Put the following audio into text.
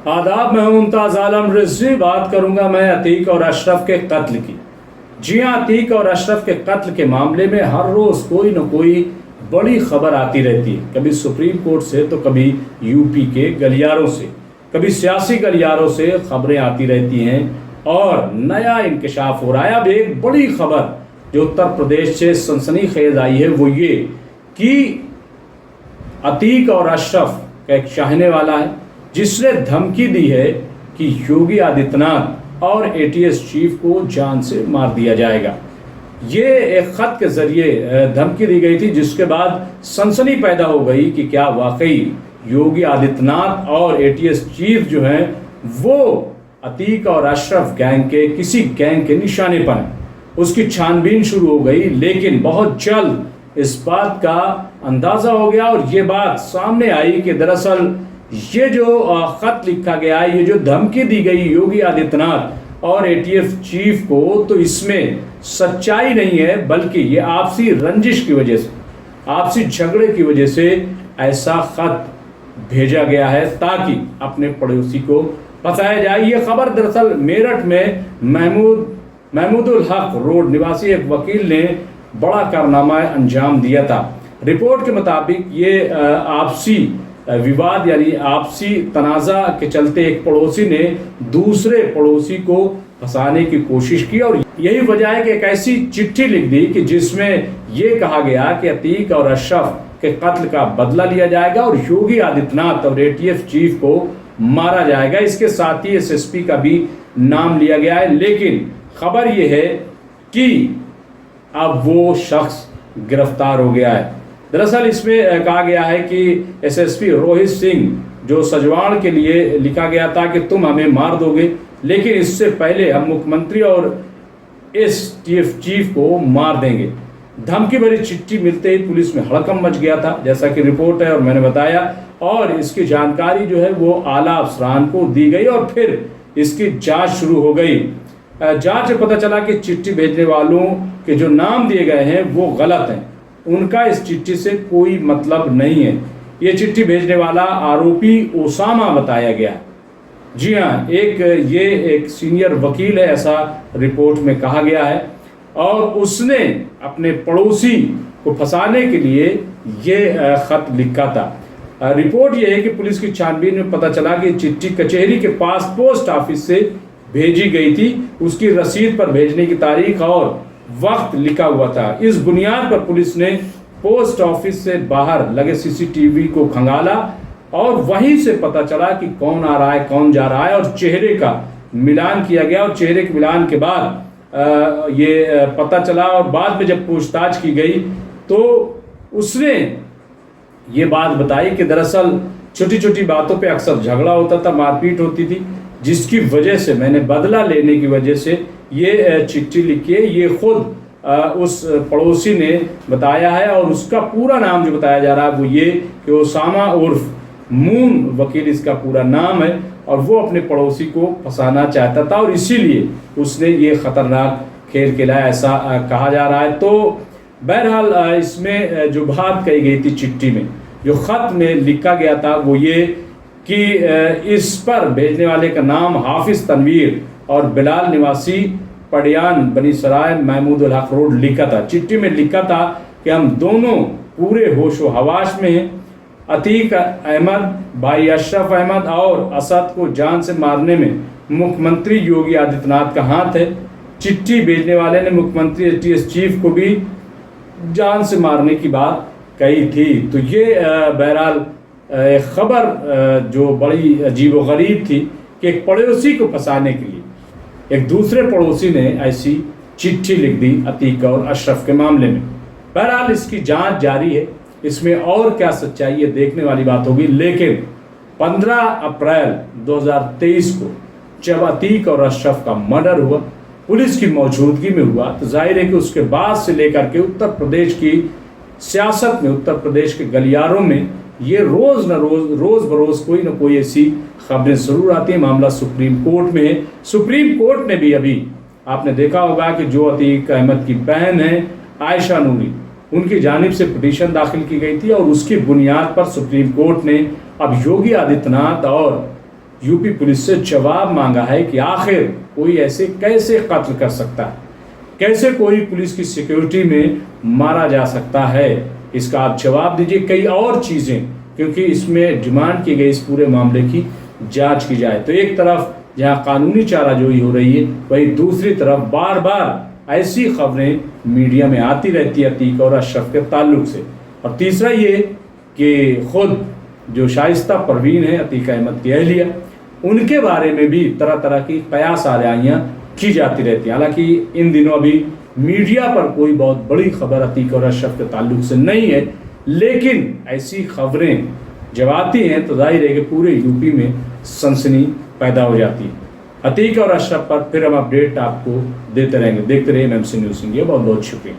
आदाब, मैं हूं मुमताज आलम रिजवी। बात करूंगा मैं अतीक और अशरफ के कत्ल की। जी हां, अतीक और अशरफ के कत्ल के मामले में हर रोज कोई न कोई बड़ी खबर आती रहती है। कभी सुप्रीम कोर्ट से तो कभी यूपी के गलियारों से, कभी सियासी गलियारों से खबरें आती रहती हैं और नया इंकशाफ हो रहा है। अब एक बड़ी खबर जो उत्तर प्रदेश से सनसनीखेज आई है वो ये कि अतीक और अशरफ का एक चाहने वाला है जिसने धमकी दी है कि योगी आदित्यनाथ और एटीएस चीफ को जान से मार दिया जाएगा। ये एक खत के जरिए धमकी दी गई थी, जिसके बाद सनसनी पैदा हो गई कि क्या वाकई योगी आदित्यनाथ और एटीएस चीफ जो हैं वो अतीक और अशरफ गैंग के किसी गैंग के निशाने पर हैं। उसकी छानबीन शुरू हो गई, लेकिन बहुत जल्द इस बात का अंदाजा हो गया और ये बात सामने आई कि दरअसल ये जो खत लिखा गया है, ये जो धमकी दी गई योगी आदित्यनाथ और एटीएस चीफ को, तो इसमें सच्चाई नहीं है, बल्कि ये आपसी रंजिश की वजह से, आपसी झगड़े की वजह से ऐसा खत भेजा गया है ताकि अपने पड़ोसी को फंसाया जाए। ये खबर दरअसल मेरठ में महमूदुल हक रोड निवासी एक वकील ने बड़ा कारनामा अंजाम दिया था। रिपोर्ट के मुताबिक ये आपसी विवाद यानी आपसी तनाज़ा के चलते एक पड़ोसी ने दूसरे पड़ोसी को फंसाने की कोशिश की और यही वजह है कि एक ऐसी चिट्ठी लिख दी कि जिसमें ये कहा गया कि अतीक और अशरफ के कत्ल का बदला लिया जाएगा और योगी आदित्यनाथ और एटीएस चीफ को मारा जाएगा। इसके साथ ही एसएसपी का भी नाम लिया गया है, लेकिन खबर यह है कि अब वो शख्स गिरफ्तार हो गया है। दरअसल इसमें कहा गया है कि एसएसपी रोहित सिंह, जो सजवाड़ के लिए लिखा गया था कि तुम हमें मार दोगे, लेकिन इससे पहले हम मुख्यमंत्री और एटीएस चीफ को मार देंगे। धमकी भरी चिट्ठी मिलते ही पुलिस में हड़कंप मच गया था, जैसा कि रिपोर्ट है और मैंने बताया, और इसकी जानकारी जो है वो आला अफसरान को दी गई और फिर इसकी जांच शुरू हो गई। जांच में पता चला कि चिट्ठी भेजने वालों के जो नाम दिए गए हैं वो गलत हैं, उनका इस चिट्ठी से कोई मतलब नहीं है। ये चिट्ठी भेजने वाला आरोपी ओसामा बताया गया। जी हाँ, एक सीनियर वकील है, ऐसा रिपोर्ट में कहा गया है, और उसने अपने पड़ोसी को फंसाने के लिए ये खत लिखा था। रिपोर्ट ये है कि पुलिस की छानबीन में पता चला कि चिट्ठी कचहरी के पास पोस्ट ऑफिस से भेजी गई थी। उसकी रसीद पर भेजने की तारीख और वक्त लिखा हुआ था। इस बुनियाद पर पुलिस ने पोस्ट ऑफिस से बाहर लगे सीसीटीवी को खंगाला और वहीं से पता चला कि कौन आ रहा है, कौन जा रहा है, और चेहरे का मिलान किया गया। और चेहरे के मिलान के बाद ये पता चला, और बाद में जब पूछताछ की गई तो उसने ये बात बताई कि दरअसल छोटी छोटी बातों पे अक्सर झगड़ा होता था, मारपीट होती थी, जिसकी वजह से मैंने बदला लेने की वजह से ये चिट्ठी लिखी है। ये खुद उस पड़ोसी ने बताया है, और उसका पूरा नाम जो बताया जा रहा है वो ये कि ओसामा उर्फ मून वकील इसका पूरा नाम है, और वो अपने पड़ोसी को फंसाना चाहता था और इसीलिए उसने ये खतरनाक खेल खेला, ऐसा कहा जा रहा है। तो बहरहाल इसमें जो बात कही गई थी चिट्ठी में, जो खत में लिखा गया था वो ये कि इस पर भेजने वाले का नाम हाफिज तनवीर और बिलाल निवासी पड़ियान बनी सराय महमूदुल हक रोड लिखा था। चिट्ठी में लिखा था कि हम दोनों पूरे होशो हवास में हैं। अतीक अहमद, भाई अशरफ अहमद और असद को जान से मारने में मुख्यमंत्री योगी आदित्यनाथ का हाथ है। चिट्ठी भेजने वाले ने मुख्यमंत्री एटीएस चीफ को भी जान से मारने की बात कही थी। तो ये बहरहाल खबर जो बड़ी अजीबोगरीब थी कि एक पड़ोसी को फंसाने के लिए एक दूसरे पड़ोसी ने ऐसी चिट्ठी लिख दी अतीक और अशरफ के मामले में। बहरहाल इसकी जांच जारी है, इसमें और क्या सच्चाई है देखने वाली बात होगी। लेकिन 15 अप्रैल 2023 को जब अतीक और अशरफ का मर्डर हुआ, पुलिस की मौजूदगी में हुआ, तो जाहिर है कि उसके बाद से लेकर के उत्तर प्रदेश की सियासत में, उत्तर प्रदेश के गलियारों में ये रोज बरोज कोई ना कोई ऐसी खबरें जरूर आती हैं। मामला सुप्रीम कोर्ट में है। सुप्रीम कोर्ट ने भी अभी आपने देखा होगा कि जो अतीक अहमद की बहन है आयशा नूरी, उनकी जानिब से पिटीशन दाखिल की गई थी और उसकी बुनियाद पर सुप्रीम कोर्ट ने अब योगी आदित्यनाथ और यूपी पुलिस से जवाब मांगा है कि आखिर कोई ऐसे कैसे कत्ल कर सकता है, कैसे कोई पुलिस की सिक्योरिटी में मारा जा सकता है। इसका आप जवाब दीजिए। कई और चीज़ें, क्योंकि इसमें डिमांड की गई इस पूरे मामले की जांच की जाए। तो एक तरफ जहां कानूनी चाराजोई हो रही है, वहीं दूसरी तरफ बार बार ऐसी खबरें मीडिया में आती रहती है अतीक और अशरफ के ताल्लुक से। और तीसरा ये कि खुद जो शाइस्ता परवीन है, अतीक अहमद की अहलिया, उनके बारे में भी तरह तरह की कयास आराइयाँ की जाती रहती है। हालांकि इन दिनों अभी मीडिया पर कोई बहुत बड़ी खबर अतीक और अशरफ के ताल्लुक से नहीं है, लेकिन ऐसी खबरें जब आती हैं तो जाहिर है कि पूरे यूपी में सनसनी पैदा हो जाती है। अतीक और अशरफ पर फिर हम अपडेट आपको देते रहेंगे। देखते रहिए एमएमसी न्यूज़ इंडिया। बहुत बहुत शुक्रिया।